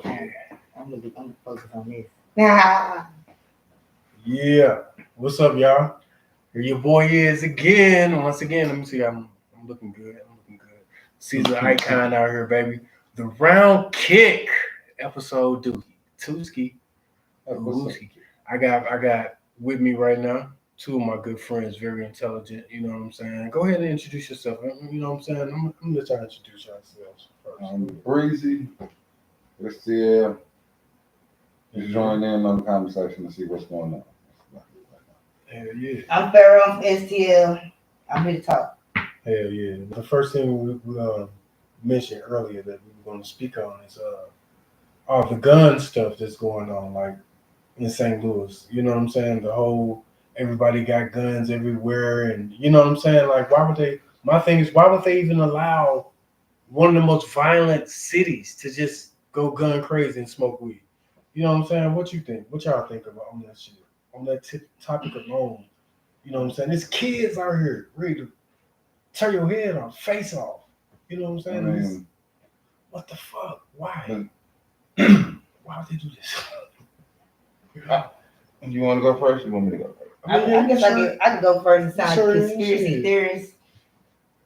I'm gonna focus on this. Yeah. What's up, y'all? Here your boy is again. Once again, let me see. I'm looking good. I'm looking good. Cza da Icon out here, baby. The round kick episode Tuski. Wooski. I got with me right now two of my good friends, very intelligent. You know what I'm saying? Go ahead and introduce yourself. You know what I'm saying? I'm gonna let y'all introduce yourselves first. Breezie, let's see, just join in on the conversation to see what's going on. Hell yeah. I'm Pharo from STL. I'm here to talk. Hell yeah. The first thing we mentioned earlier that we were going to speak on is all the gun stuff that's going on, like in St. Louis. You know what I'm saying? The whole everybody got guns everywhere, and you know what I'm saying? Like, why would they? My thing is, why would they even allow one of the most violent cities to just go gun crazy and smoke weed? You know what I'm saying? What you think? What y'all think about on that shit? On that topic alone, you know what I'm saying? There's kids out here ready to tear your head off, face off. You know what I'm saying? What the fuck? Why? Why would they do this? Do you want to go first? Or you want me to go first? I guess I could go first and sound conspiracy theorist.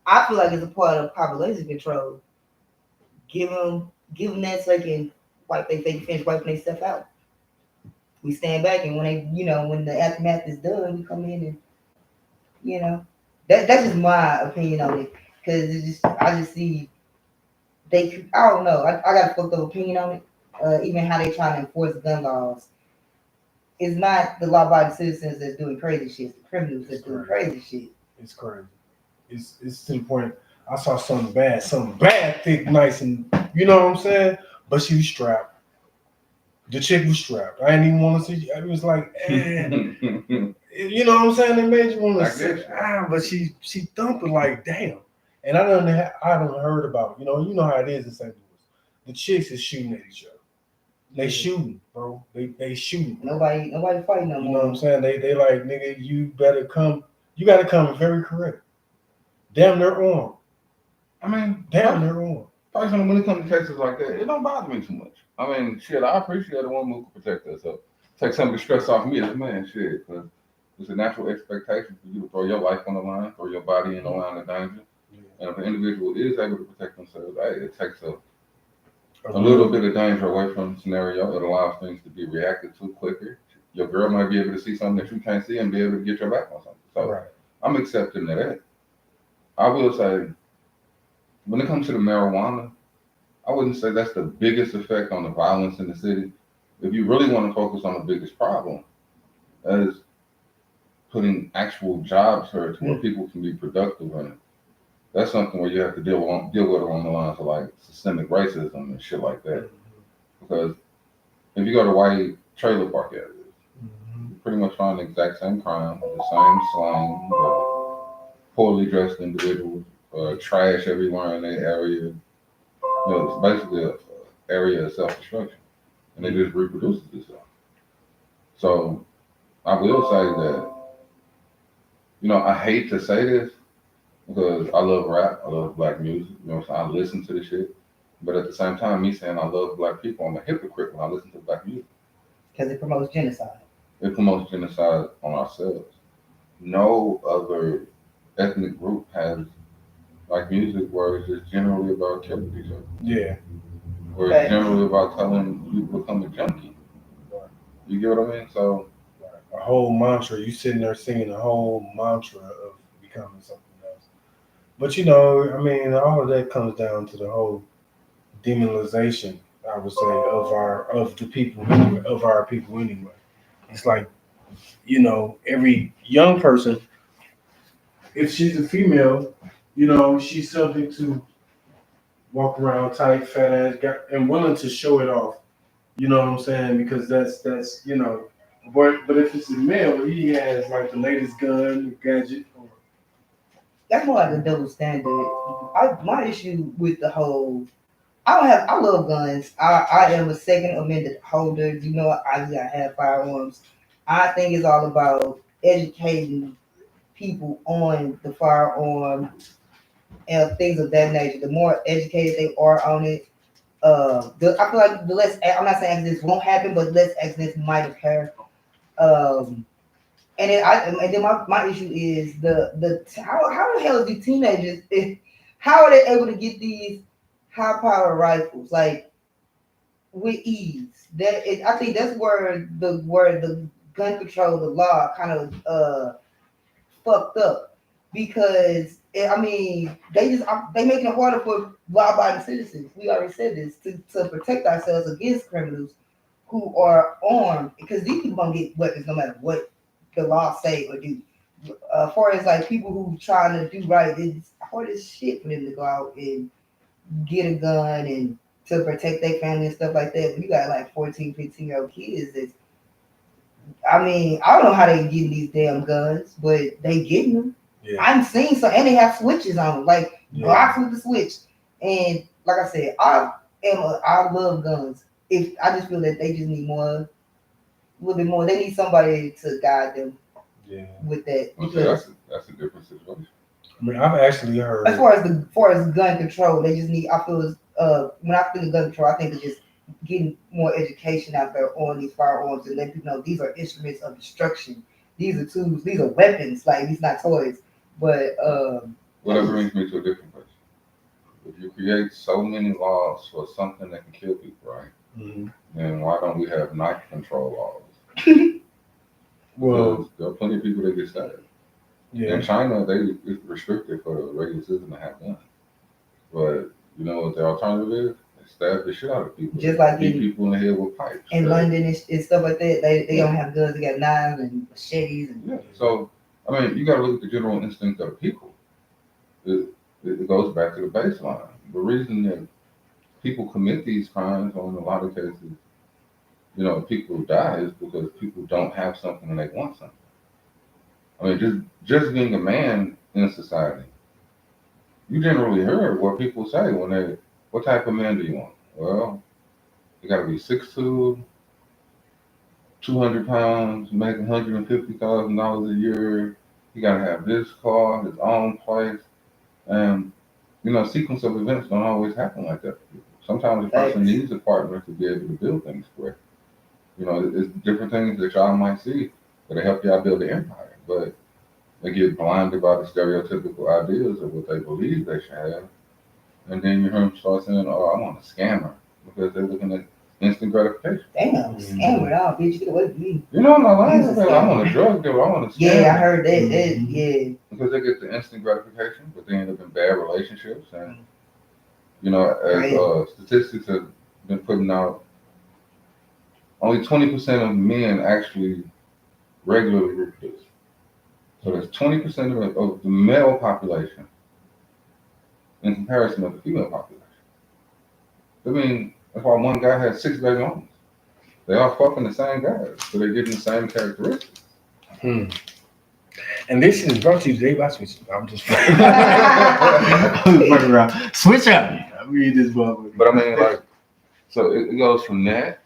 I feel like it's a part of population control. Give them that so they can finish wiping their stuff out. We stand back, and when the aftermath is done, we come in and that's just my opinion on it. Because I just see I don't know. I got a fucked up opinion on it. Even how they trying to enforce gun laws. It's not the law-abiding citizens that's doing crazy shit. It's the criminals that's doing crazy shit. It's crazy. It's to the point. I saw something bad, thick, nice, and you know what I'm saying. But she was strapped. The chick was strapped. I didn't even want to see. It was like, you know what I'm saying. It made you want to sit. But she thumping like damn. And I don't heard about. You know how it is in St. Louis. The chicks is shooting at each other. They shooting, bro. They shooting. Bro. Nobody fighting no more. You know what I'm saying? They like, nigga, you better come. You got to come very correct. Damn, they're on. I mean, they're on. Personally, when it comes to cases like that, it don't bother me too much. I mean, shit, I appreciate the woman who can protect herself. Take some of the stress off me as a man, shit. Because it's a natural expectation for you to throw your life on the line, throw your body in the line of danger. And if an individual is able to protect themselves, it takes a little bit of danger away from the scenario. It allows things to be reacted to quicker. Your girl might be able to see something that you can't see and be able to get your back on something. So I'm accepting of that. I will say, when it comes to the marijuana, I wouldn't say that's the biggest effect on the violence in the city. If you really want to focus on the biggest problem, as putting actual jobs here to where people can be productive in it. That's something where you have to deal with it along the lines of like systemic racism and shit like that. Because if you go to white trailer park areas, you pretty much find the exact same crime, the same slang, poorly dressed individuals, trash everywhere in their area. It's basically an area of self-destruction, and it just reproduces itself. So I will say that, I hate to say this because I love rap, I love black music, so I listen to the shit. But at the same time, me saying I love black people, I'm a hypocrite when I listen to black music. Because it promotes genocide. It promotes genocide on ourselves. No other ethnic group has like music where it's just generally about killing each other. Yeah. Where it's generally about telling you to become a junkie. You get what I mean? So a whole mantra. You sitting there singing a whole mantra of becoming something else. But all of that comes down to the whole demonization, I would say, of the people anyway, of our people anyway. It's like, every young person, if she's a female, she's subject to walk around tight, fat ass, and willing to show it off. You know what I'm saying? Because that's But if it's a male, he has like the latest gun, gadget. That's more like a double standard. My issue with the whole, I love guns. I am a Second Amendment holder. I have firearms. I think it's all about educating people on the firearm and things of that nature. The more educated they are on it, I feel like the less I'm not saying accidents won't happen, but less accidents might occur. Um, and then my issue is how the hell do teenagers how are they able to get these high power rifles like with ease? I think that's where the gun control, the law kind of fucked up because I mean they making it harder for law-abiding citizens. We already said this to protect ourselves against criminals who are armed because these people gonna get weapons no matter what the law say or do. Far as like people who trying to do right, it's hard as shit for them to go out and get a gun and to protect their family and stuff like that. But you got like 14, 15-year-old kids that's I mean, I don't know how they getting these damn guns, but they getting them. Yeah. I'm seeing some, and they have switches on them, like blocks with the switch. And like I said, I love guns. If I just feel that they just need more, a little bit more. They need somebody to guide them. Yeah. With that, okay, that's a different situation. I mean, I've actually heard as far as gun control, they just need. I feel when I think of gun control, I think of just getting more education out there on these firearms and letting people know these are instruments of destruction. These are tools. These are weapons. Like these not toys. But well, that brings me to a different question. If you create so many laws for something that can kill people, right? Mm-hmm. Then why don't we have knife control laws? Well, there are plenty of people that get stabbed. Yeah. In China, it's restricted for the regular citizen to have guns. But you know what the alternative is? They stab the shit out of people. Just like beat people in the head with pipes. In London and stuff like that, they don't have guns. They got knives and machetes. Yeah. So I mean, you got to look at the general instinct of the people. It goes back to the baseline. The reason that people commit these crimes, or in a lot of cases, you know, people die is because people don't have something and they want something. I mean, just being a man in society, you generally hear what people say when what type of man do you want? Well, you got to be 6'2", 200 pounds, make $150,000 a year. You got to have this car, his own place. And, you know, sequence of events don't always happen like that for people. Sometimes a person needs a partner to be able to build things correctly. You know, it's different things that y'all might see that help y'all build the empire. But they get blinded by the stereotypical ideas of what they believe they should have. And then you hear them start saying, oh, I want a scammer because they're looking at instant gratification. Damn, scammer, oh, bitch, get away from me. You know, my life, I want a drug dealer, I want a scammer. Yeah, I heard that. Yeah. Because they get the instant gratification, but they end up in bad relationships. And, you know, as statistics have been putting out, only 20% of men actually regularly reproduce. So there's 20% of the male population in comparison of the female population. I mean, that's why one guy has 6 baby mamas. They all fucking the same guys, so they're getting the same characteristics. And this shit is brought to you today by Switch. I'm just fucking around. Switch up. I read this book. But I mean, like, so it goes from that,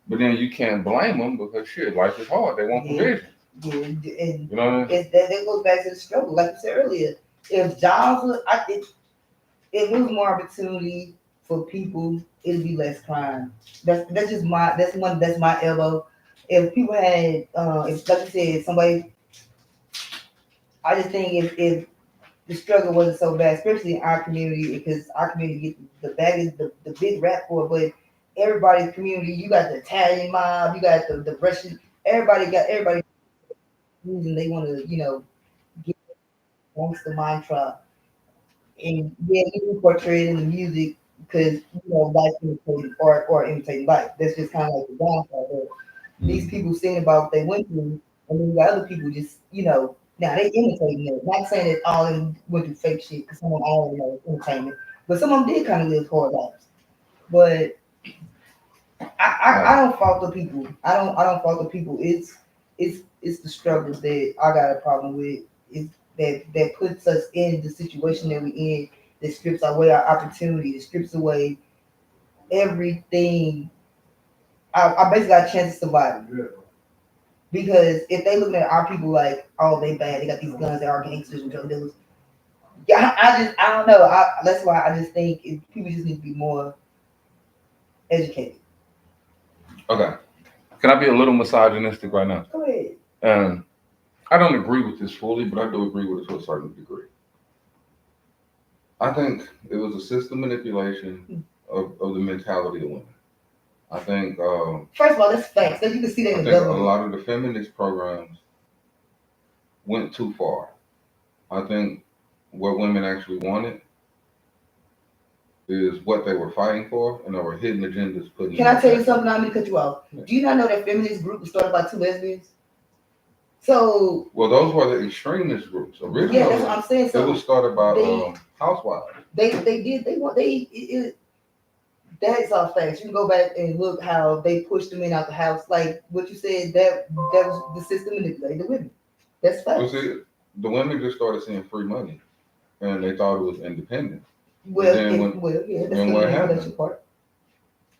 but then you can't blame them because shit, life is hard. They want provision. Yeah, and you know what I mean? That goes back to the struggle, like you said earlier. If jobs was, if there was more opportunity for people, it'd be less crime. That's just that's my elbow. If people had, if like you said, somebody, I just think if the struggle wasn't so bad, especially in our community, because our community gets the big rap for it, but everybody's community, you got the Italian mob, you got the Russian, everybody. And they want to, you know, get amongst the mantra. And yeah, you portray it in the music because, you know, life imitating art or imitating life. That's just kind of like the downfall there. These people sing about what they went through, and then you got other people just, you know, now they imitating it. Not saying that all of them went through fake shit because some of them all know entertainment, but some of them did kind of live hard lives. But I don't fault the people. I don't fault the people. It's the struggles that I got a problem with. Is that puts us in the situation that we in, that strips away our opportunity, that strips away everything. I basically got a chance to survive. Yeah. Because if they looking at our people like, oh, they bad, they got these guns, they are gangsters and drug dealers. Yeah, I don't know. That's why I just think people just need to be more educated. Okay. Can I be a little misogynistic right now? Go ahead. I don't agree with this fully, but I do agree with it to a certain degree. I think it was a system manipulation of the mentality of women. I think, First of all, that's facts. So you can see that I in the think a government. lot of the feminist programs went too far. I think what women actually wanted is what they were fighting for, and there were hidden agendas put in. Can I tell you something? I'm going to cut you off. Yeah. Do you not know that feminist group was started by 2 lesbians? So. Well, those were the extremist groups. Originally, yeah, that's what I'm saying. So it was started by housewives. That's all facts. You can go back and look how they pushed the men out the house. Like what you said, that was the system manipulating the women. That's facts. Well, see, the women just started seeing free money, and they thought it was independent. Well, that's the manipulation part.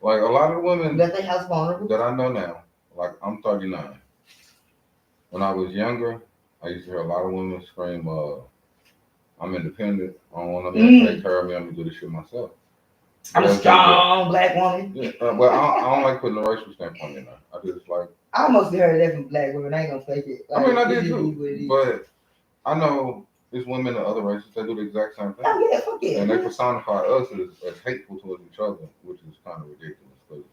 Like a lot of the women that they house vulnerable that I know now, like I'm 39. When I was younger, I used to hear a lot of women scream, I'm independent. I don't want a man to take care of me. I'm going to do this shit myself. I'm a strong black woman. Yeah, but I don't like putting a racial standpoint in there. I just like. I mostly heard that from black women. I ain't gonna fake it. Like, I mean, I did too. But I know there's women of other races that do the exact same thing. Oh, yeah, fuck yeah. And they personify us as hateful towards each other, which is kind of ridiculous. Because,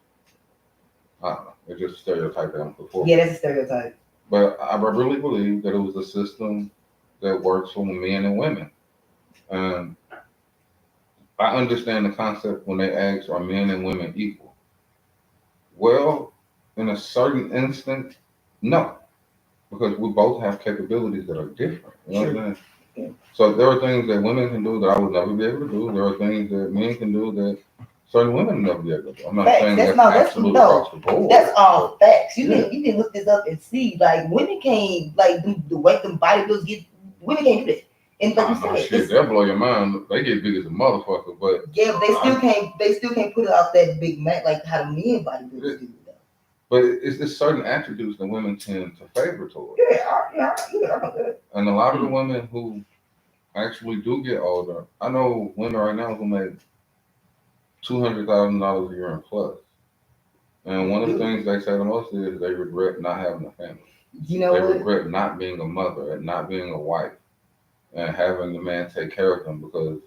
I don't know. It's just a stereotype that I'm put forward. Yeah, that's a stereotype. But I really believe that it was a system that works for men and women. I understand the concept when they ask, are men and women equal? Well, in a certain instant, no. Because we both have capabilities that are different. You know what I'm saying? Yeah. So there are things that women can do that I would never be able to do. There are things that men can do that certain women will never be able to do. I'm not saying that's absolutely across the board. That's all facts. You can look this up and see. Like women can't the way them bodybuilders get. Women can't do that. And like you said, they'll blow your mind. They get big as a motherfucker, but yeah, but they still can't put it out that big man like how the men bodybuilders do. But it's certain attributes that women tend to favor towards. Yeah. And a lot of the women who actually do get older, I know women right now who make $200,000 a year and plus. And one of the things they say the most is they regret not having a family. You know they regret not being a mother and not being a wife and having the man take care of them because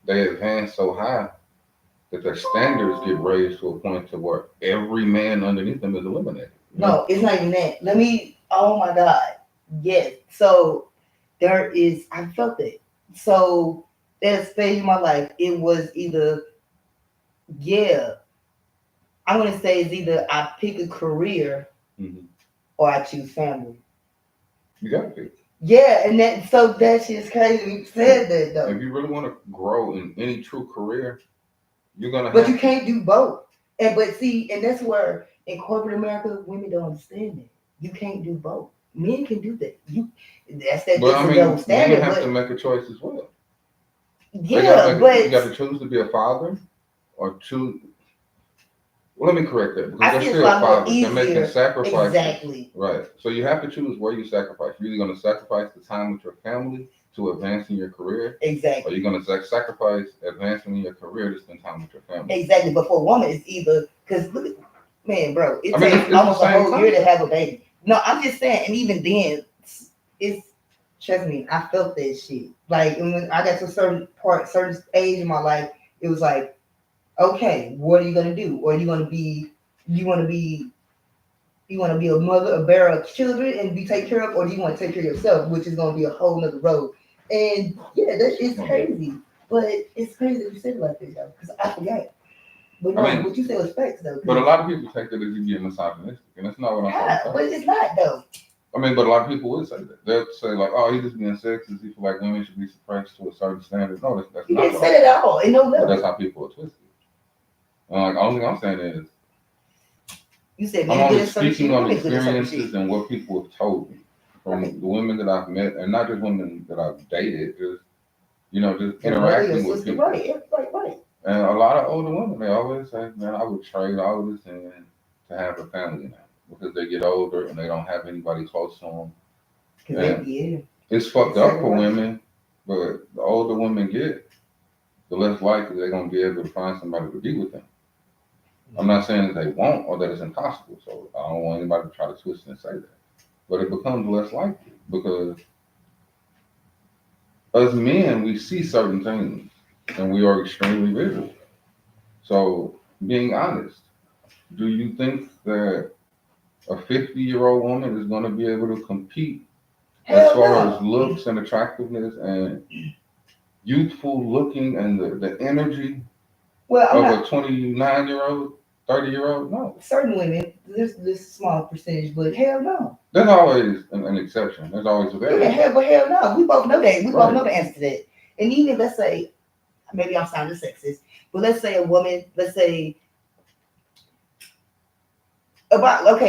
they advance so high that their standards get raised to a point to where every man underneath them is eliminated. No, it's not even that. Oh my God. Yes. So I felt it. So that stage in my life, it was either, I'm going to say it's either I pick a career or I choose family. You got to pick. Yeah, and that shit's crazy. You said that though. If you really want to grow in any true career, you're gonna. But you can't do both. And that's where in corporate America, women don't understand that. You can't do both. Men can do that. That's that. But I mean, double standard. Men have to make a choice as well. Yeah, but you got to choose to be a father, or choose. Well, let me correct that because they're still fathers. They're making sacrifices. Exactly. Right. So you have to choose where you sacrifice. You're either going to sacrifice the time with your family to advance in your career. Exactly. Or you're going to sacrifice advancing in your career to spend time with your family. Exactly. But for a woman, it's either because look, man, bro, it takes almost a whole year to have a baby. No, I'm just saying, and even then, it's trust me, I felt that shit. Like when I got to a certain age in my life, it was like, okay, what are you gonna do? Or you want to be a mother, a bearer of children, and be taken care of, or do you want to take care of yourself, which is gonna be a whole nother road. And yeah, that is crazy. But it's crazy that you said it like this, though, because I forgot. But no, what you said was facts, though. But a lot of people take that as you being misogynistic, and that's not what I'm saying. But it's not, though. I mean, but a lot of people would say that. They'll say like, "Oh, he's just being sexist. He feel like women should be suppressed to a certain standard." No, that's not. You didn't say that at all. In no level. But that's how people are twisted. Like, the only thing I'm saying is, you said I'm only speaking on experiences and what people have told me from the women that I've met, and not just women that I've dated, just interacting with people. Right. And a lot of older women, they always say, "Man, I would trade all of this in to have a family now." Because they get older and they don't have anybody close to them. It's fucked up for women, but the older women get, the less likely they're going to be able to find somebody to be with them. I'm not saying that they won't or that it's impossible. So I don't want anybody to try to twist and say that. But it becomes less likely because as men, we see certain things and we are extremely visual. So being honest, do you think that a 50-year-old woman is going to be able to compete as Hell far no. as looks and attractiveness and youthful looking and the energy Well, I'm of not a 29-year-old, 30-year-old? No. certain women. There's this small percentage, but hell no. There's always an exception. There's always a Yeah, variable. hell no. We both know that. We both Right. know the answer to that. And even let's say, maybe I'm sounding sexist, but let's say a woman, let's say a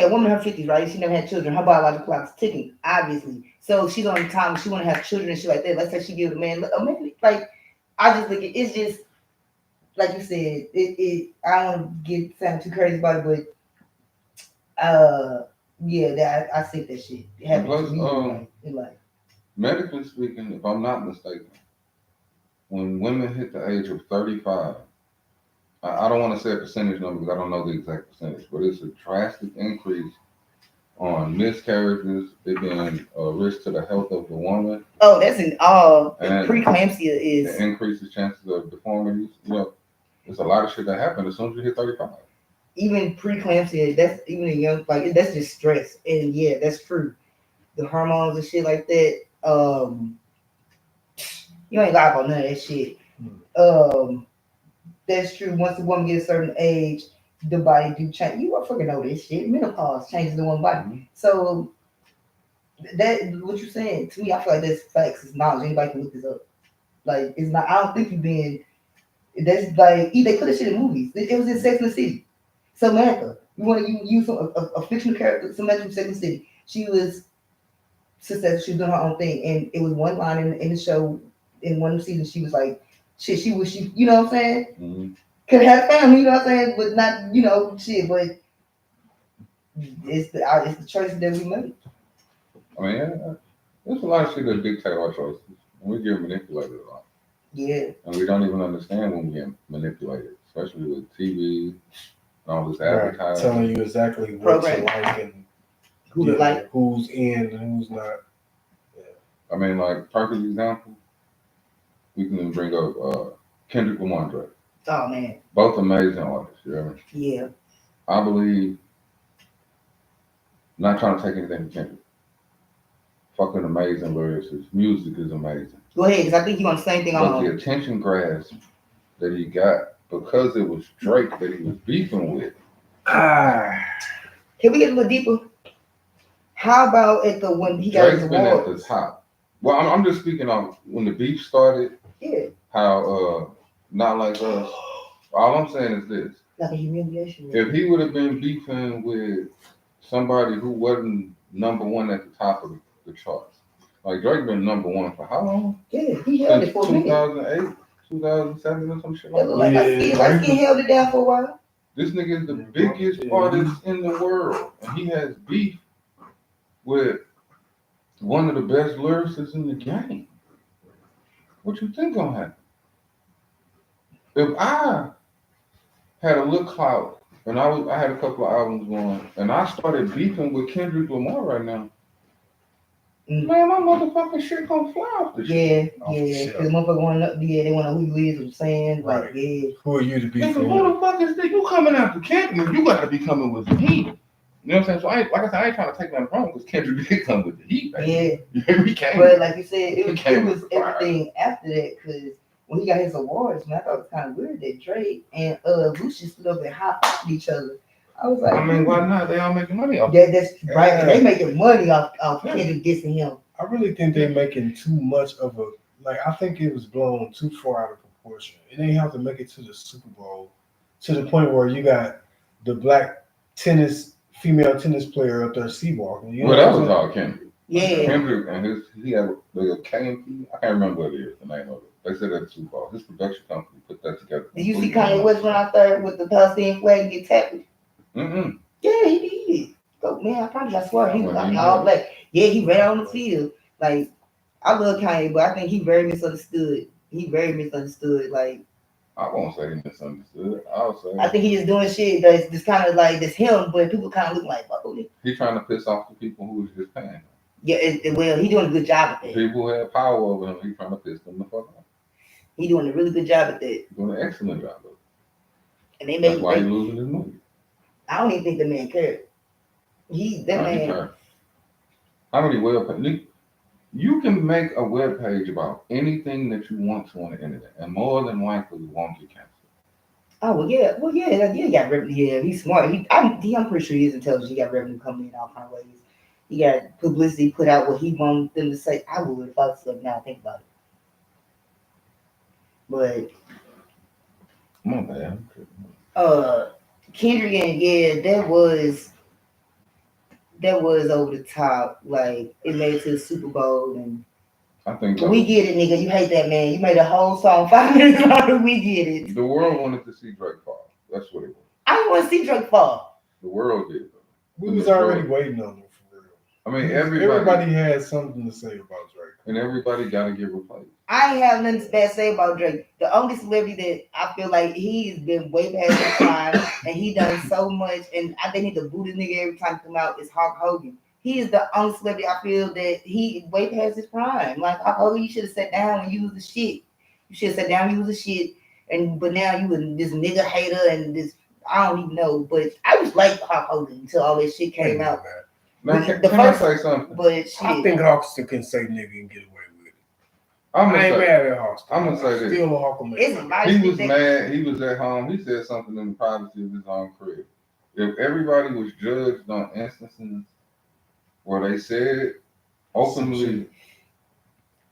woman in her 50s, right? She never had children. Her biological clock's ticking, obviously. So she's on the time when she want to have children and shit like that. Let's say she give a man, maybe like I just think it's just like you said. I don't get sound too crazy about it, but yeah, that I think that shit And happened to plus, me in life. medically speaking, if I'm not mistaken, when women hit the age of 35, I don't want to say a percentage number because I don't know the exact percentage, but it's a drastic increase on miscarriages, it being a risk to the health of the woman. Oh, that's in all. And Preeclampsia is it increases chances of deformities. There's a lot of shit that happens as soon as you hit 35. even preeclampsia. That's even in young, like that's just stress. And yeah, that's true. The hormones and shit like that. You ain't lie about none of that shit. Um, that's true. Once a woman gets a certain age, the body do change. You don't fucking know this shit. Menopause changes the one body. Mm-hmm. So that what you saying to me, I feel like that's facts. It's knowledge. Anybody can look this up. Like it's not. I don't think you being. That's like they put this shit in movies. It was in Sex and the City. Samantha. You want to use a fictional character, Samantha from Sex and the City. She was successful. She was doing her own thing, and it was one line in the show in one of the seasons. She was like, "Shit, she wish she, you know what I'm saying? Mm-hmm. Could have had a family, you know what I'm saying, but not, shit. But it's the choices that we make." I mean, there's a lot of shit that dictate our choices. We get manipulated a lot. Yeah. And we don't even understand when we get manipulated, especially with TV and all this advertising. Telling you exactly what to like and who's in and who's not. Yeah. I mean, like, perfect example, we can bring up Kendrick Lamar and Drake. Oh, man. Both amazing artists, you know? Yeah. I believe, not trying to take anything from Kendrick, fucking amazing lyrics. His music is amazing. Go ahead, because I think you want the same thing But the attention grasp that he got because it was Drake that he was beefing with. Can we get a little deeper? How about when he got his awards? Drake's been at the top. Well, I'm just speaking on when the beef started. Yeah. How Not Like Us. All I'm saying is this: like a humiliation. If he would have been beefing with somebody who wasn't number one at the top of the charts, like Drake been number one for how long? Yeah, he held it for a minute. 2008, 2007, or some shit like that. Like he held it down for a while. This nigga is the biggest artist in the world, and he has beef with one of the best lyricists in the game. What you think gonna happen? If I had a little clout and I had a couple of albums going, and I started beefing with Kendrick Lamar right now, man, my motherfucking shit gonna fly off the shit. Yeah, because motherfucker want to know, they want to know who you is, what I'm saying, right. Like, yeah. Who are you to be? Nigga, who the fuck is that? You coming after Kendrick? You gotta be coming with the heat. You know what I'm saying? So I ain't trying to take that from because Kendrick did come with the heat. Baby. Yeah. He came. But like you said, it was everything after that because when he got his awards, man, I thought it was kind of weird that Drake and Lucius stood up and high-fived each other. I was like, I mean, why not? They all making money off. That's right. They making money off Kendrick dissing him. I really think they're making too much of a I think it was blown too far out of proportion. It didn't have to make it to the Super Bowl to the point where you got the black female tennis player up there seawalking. You know well, that was all Kendrick. Yeah. Kendrick and he had the KMP. I can't remember what it is. The name of it. They said that the Super Bowl. His production company put that together. Did you see Kanye West run out there with the Palestinian flag and get tapped? Mm-mm. Yeah, he did. Go, man, I promise you, I swear, he was like all black. Yeah, he ran on the field. Like, I love Kanye, but I think he very misunderstood. Like, I won't say he misunderstood. I'll say I think he just doing shit that's just kind of like this him, but people kind of look like, oh, he's trying to piss off the people who was just paying him. yeah. Well, he doing a good job at The that. people who have power over him, he's trying to piss them the fuck off. He doing a really good job at that. Doing an excellent job of it. And they That's make. why he's losing his money. I don't even think the man cared. That man. How many web pages? You can make a web page about anything that you want to on the internet, and more than likely you won't get canceled. Oh well, yeah. He got revenue. Yeah, he's smart. I'm pretty sure he's intelligent. He got revenue coming in all kind of ways. He got publicity put out what he wanted them to say. I would if I was like, now think about it. But My bad. Kendrick and yeah, that was over the top. Like it made it to the Super Bowl and I think we get it, nigga. You hate that man. You made a whole song 5 minutes long. We get it. The world wanted to see Drake fall. That's what it was. I didn't want to see Drake fall. The world did. We was already waiting on him for real. I mean, everybody had something to say about Drake, and everybody got to get replaced. I ain't have nothing bad to say about Drake. The only celebrity that I feel like he's been way past his time, and he done so much, and I think he need to boot his nigga every time he come out is Hulk Hogan. He is the only celebrity I feel that he way past his prime. Like Hulk Hogan, you should have sat down when you was the shit. You should have sat down when you was the shit, but now you was this nigga hater and this. I don't even know, but I just liked Hulk Hogan until all this shit came out. Now, can I say something? But shit. I think Hawkster can say nigga and get away with it. I ain't mad at Hawkster. I'm gonna say this. Still a Hawkman. He was mad. He was at home. He said something in the privacy of his own crib. If everybody was judged on instances where they said openly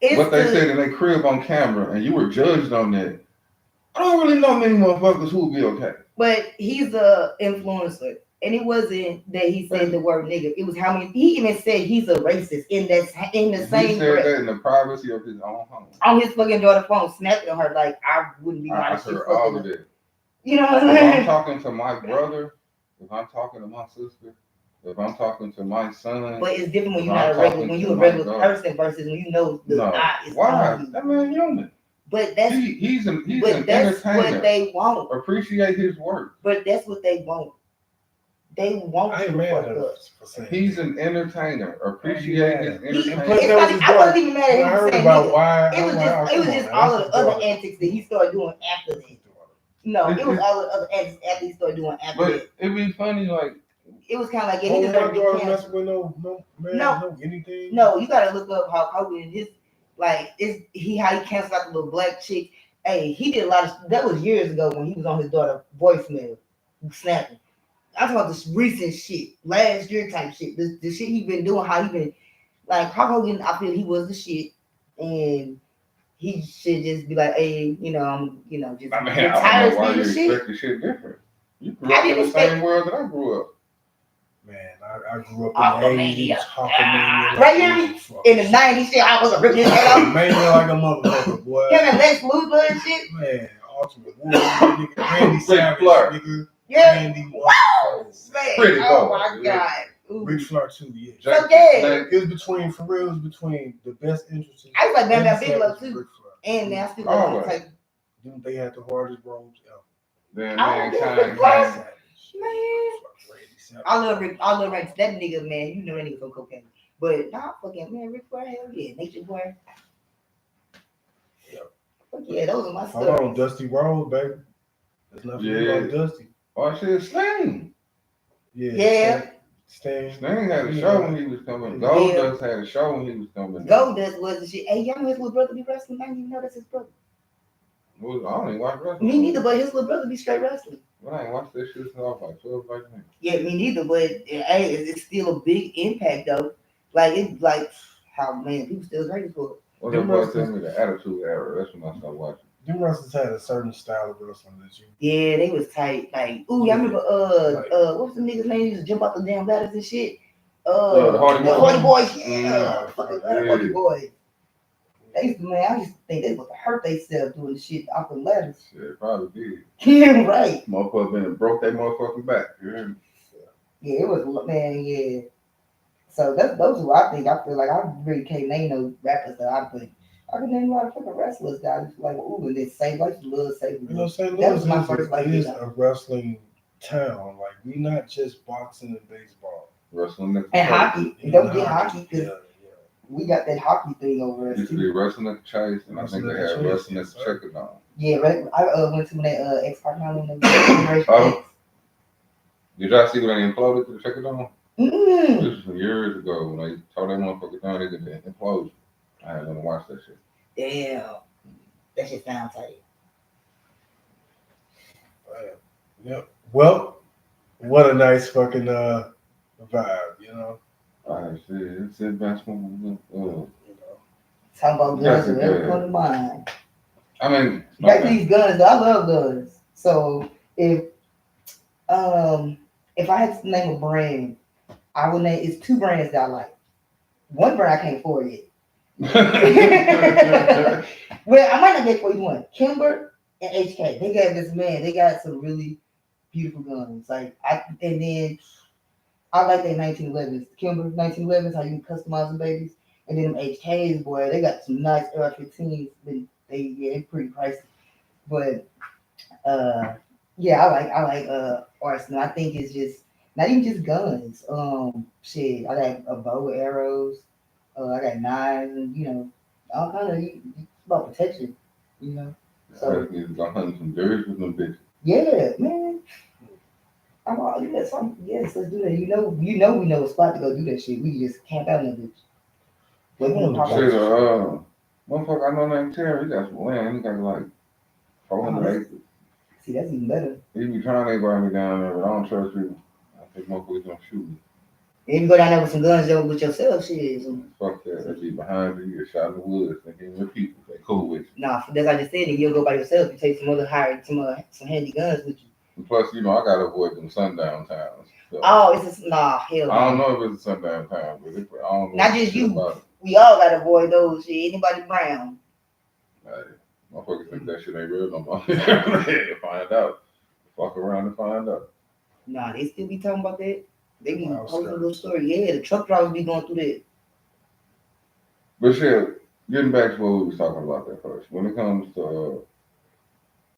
what they said in their crib on camera, and you were judged on that, I don't really know many motherfuckers who would be okay. But he's a influencer. And it wasn't that he said the word nigga. It was how many. He even said he's a racist in the same. He said that in the privacy of his own home. On his fucking daughter's phone, snapping on her like I wouldn't be. I heard all of it. You know what I'm saying? saying? If I'm talking to my brother, if I'm talking to my sister, if I'm talking to my son. But it's different when you're not a regular. When you're a regular person versus when you know the eye is why? That man human. But that's he's an that's entertainer. What they want. Appreciate his work. But that's what they want. They want I ain't mad at us. He's an entertainer. Appreciate his entertainment. I wasn't even mad at him. I heard about why. It was just all of the other antics that he started doing after that. No, it was all of the other antics after he started doing after that. It'd be funny, like it was kind of like he deserved to be canceled. With no anything. No, you gotta look up how Hogan his like how he canceled out the little black chick. Hey, he did a lot of that was years ago when he was on his daughter voicemail snapping. I'm talking about this recent shit, last year type shit. The shit he been doing, how he been like Hulk Hogan. I feel he was the shit, and he should just be like, hey, just retire as being the shit. Expect the shit different. You grew up in the same world that I grew up. Man, I grew up in the 80s, Hulkamania. Right here in the 90s, shit, I was a ripping head off. Mania like a motherfucker, boy. Him and Lex Luthor and shit. Man, Ultimate Warrior, nigga, Randy Savage, nigga. Yeah. Randy wow, man. Pretty oh my God. Ric Flair too, yeah. So yeah. It was between the best interests. I was like Bam Bigelow too. And now still like they had the hardest roles ever. Then mankind. I love Randy. That nigga, man, you know that nigga from cocaine. But nah, fucking man, Ric Flair, hell yeah, Nature Boy. Yep. Fuck yeah, those are my stories. Hold on, Dusty Rhodes, baby. There's nothing about Dusty. Oh shit, Sting. Yeah. Sting had a show when he was coming. Goldust had a show when he was coming. Goldust was the shit. Hey, y'all know his little brother be wrestling? I didn't even know that's his brother. I don't even watch wrestling. Me neither, but his little brother be straight wrestling. Well, I ain't watched that shit since I was like 12, like that. Yeah, me neither, but hey, it's still a big impact though. Like it's like how man people still ready for it. Well, that boy tell me the Attitude Era. That's when I started watching. Them wrestlers had a certain style of wrestling that you. Yeah, they was tight. Like, ooh, I remember what's the nigga's name? He used to jump out the damn ladders and shit. The Hardy Boys. Yeah, fucking Hardy Boys. I used to think they was to hurt themselves doing the shit off the ladders. Yeah, probably did. Yeah, right. Motherfucker been and broke that motherfucking back. Yeah, it was man. Yeah. So those who I feel like I really can't name no rappers that I put. I can name a lot of fucking wrestlers that I used to like. Ooh, and then St. I used to love St. You know, St. That Louis was my first like is a wrestling town. Like we not just boxing and baseball. Wrestling and hockey. Don't forget hockey because Yeah. we got that hockey thing over us Used to too. be wrestling at the Chase, and I think they had wrestling at the Yes, Checkers on. Yeah, right. I went to that X Park Hall in the Oh. Did y'all see when they imploded to the Checkers on? Mm-mm. This was some years ago when they told that motherfucker down they did the implosion. I had to watch that shit. Damn, that shit sounds tight. Yep. Well, what a nice fucking vibe, you know. I see. It's the best one. Talking about guns, whatever come to mind. I mean, back to these guns. Though, I love guns. So if I had to name a brand, I would name it's two brands that I like. One brand I can't afford yet. Well, I might not get for you one. Kimber and HK. They got this man. They got some really beautiful guns. And then I like their 1911s. Kimber 1911s, how you can customize them babies. And then them HKs, boy, they got some nice AR-15s. They're pretty pricey. But yeah, I like arsenal. I think it's just not even just guns. Shit, I got a bow with arrows. I got knives and all kind of about protection. So I need to go hunting some deers with them bitches. Yeah, man. I'm all yes, yes, let's do that. We know a spot to go do that shit. We can just camp out in that bitch. Shit, motherfucker I know named Terry, he got some land, he got like 400 acres. See, that's even better. He be trying to invite me down there, but I don't trust people. I think motherfuckers gonna shoot me. If you go down there with some guns though with yourself, shit. Fuck that. They be behind you, get shot in the woods, thinking you're people. They cool with you. Nah, that's like I just said, if you'll go by yourself, you take some handy guns with you. And plus, I gotta avoid them sundown towns. So. Oh, hell. I don't know if it's a sundown town, but I don't know. Not just you. We all gotta avoid those shit. Anybody brown. Hey, motherfuckers think that shit ain't real no more. Find out. Fuck around and find out. Nah, they still be talking about that. They be posting a little story. Yeah, the truck drivers be going through that. But shit, getting back to what we was talking about that first. When it comes to